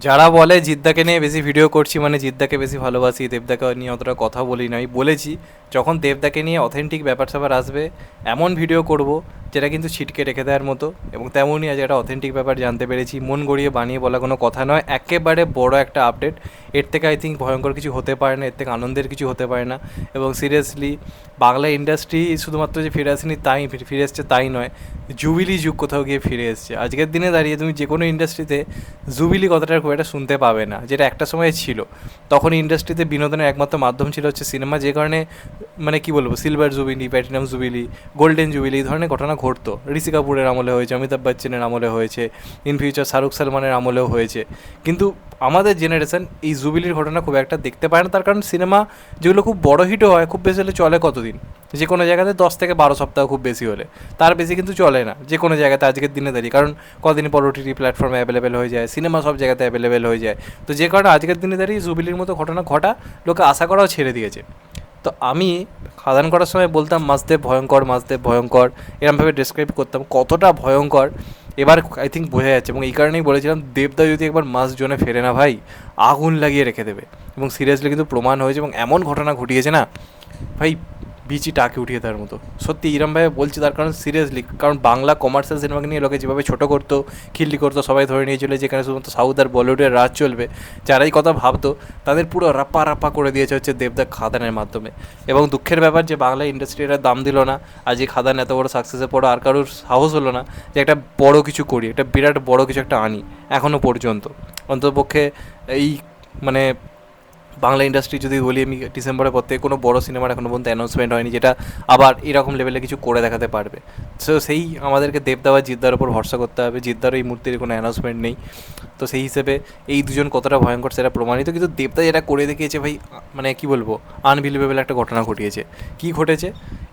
যারা বলে জিদ্দাকে নিয়ে বেশি ভিডিও করছি মানে জিদ্দাকে বেশি ভালোবাসি, দেবদাকে নিয়ে অতটা কথা বলি না, আমি বলেছি যখন দেবদাকে নিয়ে অথেন্টিক ব্যাপার স্যাপার আসবে এমন ভিডিও করব যেটা কিন্তু ছিটকে রেখে দেওয়ার মতো। এবং তেমনই আজ একটা অথেন্টিক ব্যাপার জানতে পেরেছি, মন গড়িয়ে বানিয়ে বলা কোনো কথা নয়, একেবারে বড় একটা আপডেট। এর থেকে আই থিঙ্ক ভয়ঙ্কর কিছু হতে পারে না, এর থেকে আনন্দের কিছু হতে পারে না। এবং সিরিয়াসলি বাংলা ইন্ডাস্ট্রি শুধুমাত্র যে ফিরে আসেনি তাই ফিরে এসছে তাই নয়, জুবিলি যুগ কোথাও গিয়ে ফিরে এসছে। আজকের দিনে দাঁড়িয়ে তুমি যে কোনো ইন্ডাস্ট্রিতে জুবিলি কথাটা খুব একটা শুনতে পাবে না, যেটা একটা সময় ছিল। তখন ইন্ডাস্ট্রিতে বিনোদনের একমাত্র মাধ্যম ছিল হচ্ছে সিনেমা, যে কারণে মানে কী বলবো, silver jubilee, platinum jubilee, golden jubilee এই ধরনের ঘটনা ঘটতো। ঋষি কাপুরের আমলে হয়েছে, অমিতাভ বচ্চনের আমলে হয়েছে, ইন ফিউচার শাহরুখ সালমানের আমলেও হয়েছে। কিন্তু আমাদের জেনারেশন এই জুবিলির ঘটনা খুব একটা দেখতে পায় না, তার কারণ সিনেমা যেগুলো খুব বড় হিটও হয় খুব বেশি হলে চলে কতদিন, যে কোনো জায়গাতে 10 থেকে 12 সপ্তাহ খুব বেশি হলে, তার বেশি কিন্তু চলে না যে কোনো জায়গাতে আজকের দিনে দাঁড়িয়ে। কারণ কদিন পর ওটিটি প্ল্যাটফর্মে অ্যাভেলেবেল হয়ে যায়, সিনেমা সব জায়গাতে অ্যাভেলেবেল হয়ে যায়। তো যে কারণে আজকের দিনে দাঁড়িয়ে জুবিলির মতো ঘটনা ঘটা লোকে আশা করাও ছেড়ে দিয়েছে। তো আমি খাদান করার সময় বলতাম মাসদেব ভয়ঙ্কর, মাসদেব ভয়ঙ্কর, এরমভাবে ডেসক্রাইব করতাম কতটা ভয়ঙ্কর। এবার আই থিঙ্ক বোঝা যাচ্ছে, এবং এই কারণেই বলেছিলাম দেবদা যদি একবার মাস জোনে ফেরে না ভাই, আগুন লাগিয়ে রেখে দেবে। এবং সিরিয়াসলি কিন্তু প্রমাণ হয়েছে, এবং এমন ঘটনা ঘটিয়েছে না ভাই, বিচি টাকে উঠিয়ে দেওয়ার মতো। সত্যি ইরমভাবে বলছি, তার কারণ সিরিয়াসলি, কারণ বাংলা কমার্শিয়াল সিনেমাকে নিয়ে লোকে যেভাবে ছোটো করতো, খিল্লি করতো, সবাই ধরে নিয়েছিল যেখানে শুধুমাত্র সাউথ আর বলিউডের রাজ চলবে, যারা এই কথা ভাবতো তাদের পুরো রাপ্পা রাপ্পা করে দিয়েছে হচ্ছে দেবদা খাদানের মাধ্যমে। এবং দুঃখের ব্যাপার যে বাংলা ইন্ডাস্ট্রি এরা দাম দিল না, আজ এই খাদান এত বড় সাকসেসের পর আর কারোর সাহস হলো না যে একটা বড় কিছু করি, একটা বিরাট বড় কিছু একটা আনি এখনও পর্যন্ত। অন্ততপক্ষে এই মানে বাংলা ইন্ডাস্ট্রি যদি বলি আমি, ডিসেম্বরের পর থেকে কোনো বড় সিনেমার এখনও পর্যন্ত অ্যানাউন্সমেন্ট হয়নি যেটা আবার এরকম লেভেলে কিছু করে দেখাতে পারবে। সো সেই আমাদেরকে দেবদা বা জিদ্দার ওপর ভরসা করতে হবে। জিদ্দারও এই মুহূর্তে কোনো অ্যানাউন্সমেন্ট নেই, তো সেই হিসেবে এই দুজন কতটা ভয়ঙ্কর সেটা প্রমাণিত। কিন্তু দেবদা যেটা করে দেখিয়েছে ভাই, মানে কী বলবো, আনবিলিভেবল একটা ঘটনা ঘটিয়েছে। কী ঘটেছে,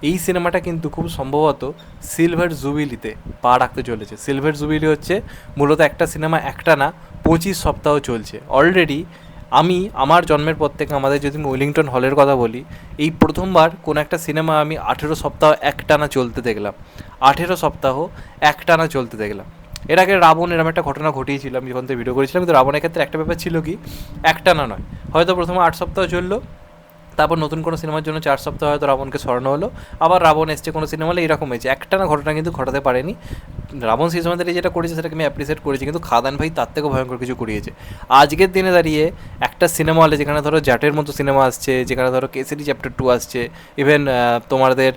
এই সিনেমাটা কিন্তু খুব সম্ভবত সিলভার জুবিলিতে পা রাখতে চলেছে। সিলভার জুবিলি হচ্ছে মূলত একটা সিনেমা একটা না 25 সপ্তাহ চলছে অলরেডি। আমি আমার জন্মের পর থেকে, আমাদের যদি আমি ওয়েলিংটন হলের কথা বলি, এই প্রথমবার কোনো একটা সিনেমা আমি 18 সপ্তাহ একটানা চলতে দেখলাম। 18 সপ্তাহ একটানা চলতে দেখলাম। এর আগে রাবণ এরকম একটা ঘটনা ঘটিয়েছিল আমি যখন থেকে ভিডিও করেছিলাম, কিন্তু রাবণের ক্ষেত্রে একটা ব্যাপার ছিল কি, একটানা নয়, হয়তো প্রথমে 8 সপ্তাহ চললো, তারপর নতুন কোনো সিনেমার জন্য 4 সপ্তাহ হয়তো রাবণকে সরানো হলো, আবার রাবণ এসছে কোনো সিনেমা হলে, এরকম হয়েছে। একটানা ঘটনা কিন্তু ঘটাতে পারেনি রাবণ। সেই সময় দাঁড়িয়ে যেটা করেছে সেটাকে আমি অ্যাপ্রিসিয়েট করেছি, কিন্তু খাদান ভাই তার থেকেও ভয়ঙ্কর কিছু করিয়েছে। আজকের দিনে দাঁড়িয়ে একটা সিনেমা হলে যেখানে ধরো জাটের মতো সিনেমা আসছে, যেখানে ধরো কেসরি চ্যাপ্টার 2 আসছে, ইভেন তোমাদের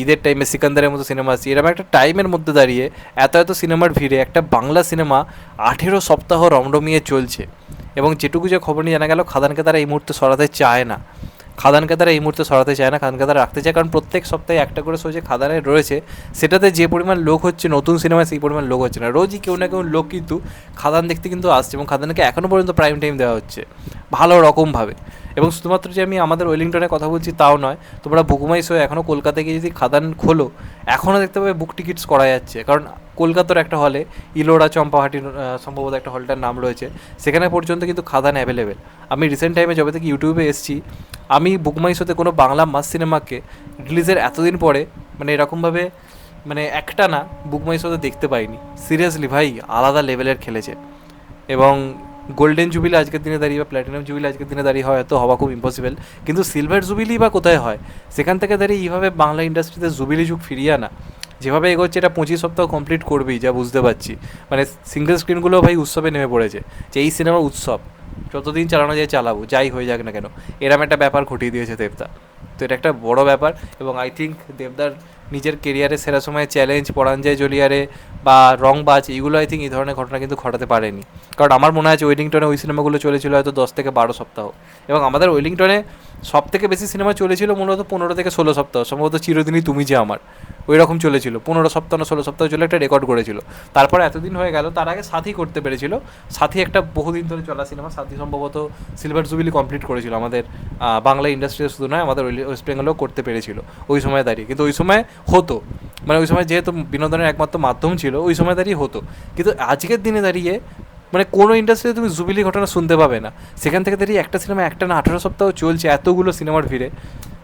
ঈদের টাইমে সিকান্দারের মতো সিনেমা আসছে, এরকম একটা টাইমের মধ্যে দাঁড়িয়ে এত এত সিনেমার ভিড়ে একটা বাংলা সিনেমা 18 সপ্তাহ রমরমিয়ে চলছে। এবং যেটুকু যে খবর নিয়ে জানা গেল, খাদানকে তারা এই মুহূর্তে সরাতে চায় না। খাদানকে তারা এই মুহূর্তে সরাতে চায় না, খাদানকে তারা রাখতে চায়, কারণ প্রত্যেক সপ্তাহে একটা করে শো যে খাদানের রয়েছে, সেটাতে যে পরিমাণ লোক হচ্ছে নতুন সিনেমায় সেই পরিমাণ লোক হচ্ছে না। রোজই কেউ না কেউ লোক কিন্তু খাদান দেখতে কিন্তু আসছে, এবং খাদানকে এখনও পর্যন্ত প্রাইম টাইম দেওয়া হচ্ছে ভালো রকমভাবে। এবং শুধুমাত্র যে আমি আমাদের ওয়েলিংটনের কথা বলছি তাও নয়, তোমরা বুকমাই শো এখনও কলকাতায় গিয়ে যদি খাদান খোলো, এখনও দেখতে পাবে বুক টিকিটস করা যাচ্ছে। কারণ কলকাতার একটা হলে, ইলোরা চম্পাহাটির সম্ভবত একটা হলটার নাম রয়েছে, সেখানে পর্যন্ত কিন্তু খাদান অ্যাভেলেবেল। আমি রিসেন্ট টাইমে যবে থেকে ইউটিউবে এসেছি, আমি বুকমাই শোতে কোনো বাংলা মাস সিনেমাকে রিলিজের এতদিন পরে মানে এরকমভাবে মানে একটা না বুকমাই শোতে দেখতে পাইনি। সিরিয়াসলি ভাই আলাদা লেভেলের খেলেছে। এবং গোল্ডেন জুবিলি আজকের দিনে দাঁড়িয়ে বা প্ল্যাটিনাম জুবিলি আজকের দিনে দাঁড়িয়ে হয়তো হওয়া খুব ইম্পসিবল, কিন্তু সিলভার জুবিলি বা কোথায় হয়, সেখান থেকে দাঁড়িয়ে এইভাবে বাংলা ইন্ডাস্ট্রিতে জুবিলি যুগ ফিরিয়ে আনা, যেভাবে এগোচ্ছে এটা 25 সপ্তাহ কমপ্লিট করবেই যা বুঝতে পারছি। মানে সিঙ্গেল স্ক্রিনগুলো ভাই উৎসবে নেমে পড়েছে, যে এই সিনেমার উৎসব যতদিন চালানো যায় চালাবো, যাই হয়ে যাক না কেন, এরম একটা ব্যাপার ঘটিয়ে দিয়েছে দেবদা। তো এটা একটা বড় ব্যাপার। এবং আই থিঙ্ক দেবদার নিজের কেরিয়ারের সেরা সময় চ্যালেঞ্জ, পরাঞ্জয় জলিয়ারে বা রংবাজ, এইগুলো আই থিঙ্ক এই ধরনের ঘটনা কিন্তু ঘটাতে পারেনি। কারণ আমার মনে আছে ওয়েলিংটনে ওই সিনেমাগুলো চলেছিল হয়তো 10 থেকে 12 সপ্তাহ, এবং আমাদের ওয়েলিংটনে সব থেকে বেশি সিনেমা চলেছিল মূলত 15 থেকে 16 সপ্তাহ, সম্ভবত চিরদিনই তুমি যে আমার, ওই রকম চলেছিল। 15 সপ্তাহ না 16 সপ্তাহ চলে একটা রেকর্ড করেছিল। তারপর এতদিন হয়ে গেল, তার আগে সাথী করতে পেরেছিল। সাথী একটা বহুদিন ধরে চলা সিনেমা, সাথী সম্ভবত সিলভার জুবিলি কমপ্লিট করেছিল আমাদের বাংলা ইন্ডাস্ট্রিতে, শুধু নয় আমাদের ওয়েস্ট বেঙ্গলেও করতে পেরেছিল ওই সময় দাঁড়িয়ে। কিন্তু ওই সময় হতো, মানে ওই সময় যেহেতু বিনোদনের একমাত্র মাধ্যম ছিল, ওই সময় দাঁড়িয়ে হতো। কিন্তু আজকের দিনে দাঁড়িয়ে মানে কোনো ইন্ডাস্ট্রিতে তুমি জুবিলি ঘটনা শুনতে পাবে না। সেখান থেকে দাঁড়িয়ে একটা সিনেমা একটা না 18 সপ্তাহ চলছে এতগুলো সিনেমার ভিড়ে।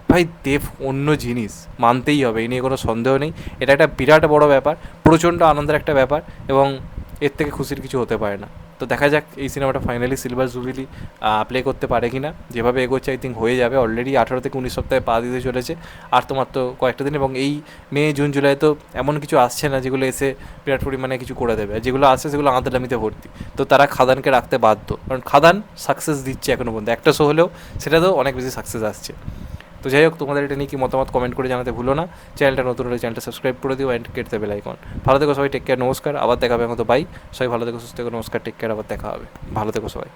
ভাই দেব অন্য জিনিস, মানতেই হবে, এই নিয়ে কোনো সন্দেহ নেই। এটা একটা বিরাট বড় ব্যাপার, প্রচণ্ড আনন্দের একটা ব্যাপার, এবং এর থেকে খুশির কিছু হতে পারে না। তো দেখা যাক এই সিনেমাটা ফাইনালি সিলভার জুবিলি প্লে করতে পারে কি না। যেভাবে এগোচ্ছে আই থিঙ্ক হয়ে যাবে। অলরেডি 18 থেকে 19 সপ্তাহে পা দিতে চলেছে, আর তো মাত্র কয়েকটা দিন। এবং এই মে জুন জুলাই তো এমন কিছু আসছে না যেগুলো এসে বিরাট পরিমাণে কিছু করে দেবে, আর যেগুলো আসছে সেগুলো আঁতলামিতে ভর্তি। তো তারা খাদানকে রাখতে বাধ্য, কারণ খাদান সাকসেস দিচ্ছে এখনও পর্যন্ত, একটা শো হলেও সেটাতেও অনেক বেশি সাকসেস আসছে। তো যাই হোক, তোমাদের এটা নিয়ে কি মতামত কমেন্ট করে জানাতে ভুলো না। চ্যানেলটা নতুন হলে চ্যানেলটা সাবস্ক্রাইব করে দিও অ্যান্ড কেটে বেল আইকন। ভালো থেকো সবাই, টেক কেয়ার, নমস্কার, আবার দেখা হবে। এখন তো বাই, সবাই ভালো থেকো, সুস্থ থেকো, নমস্কার, টেক কেয়ার, আবার দেখা হবে, ভালো থেকো সবাই।